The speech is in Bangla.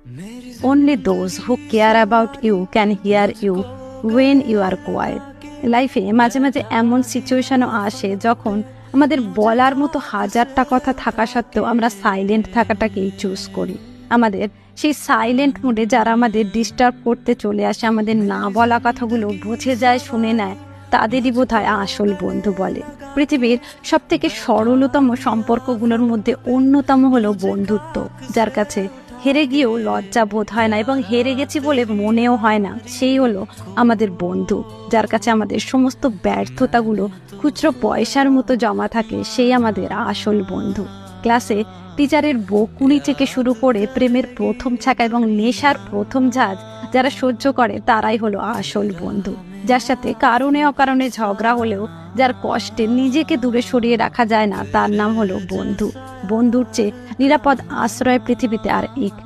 Only those who care about you can hear you when you are quiet. লাইফে মাঝে মাঝে এমন সিচুয়েশনও আসে যখন আমাদের বলার মতো হাজারটা কথা থাকা সত্ত্বেও আমরা সাইলেন্ট থাকাটাকেই চুজ করি। আমাদের সেই সাইলেন্ট মোডে যারা আমাদের ডিস্টার্ব করতে চলে আসে, আমাদের না বলা কথাগুলো বুঝে যায়, শুনে নেয়, তাদেরই বোধহয় আসল বন্ধু বলে। পৃথিবীর সব থেকে সরলতম সম্পর্কগুলোর মধ্যে অন্যতম হলো বন্ধুত্ব, যার কাছে হেরে গিয়েও লজ্জা বোধ হয় না এবং হেরে গেছি বলে মনেও হয় না। সেই হলো আমাদের বন্ধু, যার কাছে আমাদের সমস্ত ব্যর্থতাগুলো খুচরো পয়সার মতো জমা থাকে। সেই আমাদের আসল বন্ধু। ক্লাসে টিচারের বকুনি থেকে শুরু করে প্রেমের প্রথম ছাকা এবং নেশার প্রথম ঝাঁজ যারা সহ্য করে, তারাই হলো আসল বন্ধু। যার সাথে কারণে অকারণে ঝগড়া হলেও যার কষ্টে নিজেকে দূরে সরিয়ে রাখা যায় না, তার নাম হলো বন্ধু। বন্ধুর চেয়ে নিরাপদ আশ্রয় পৃথিবীতে আর এক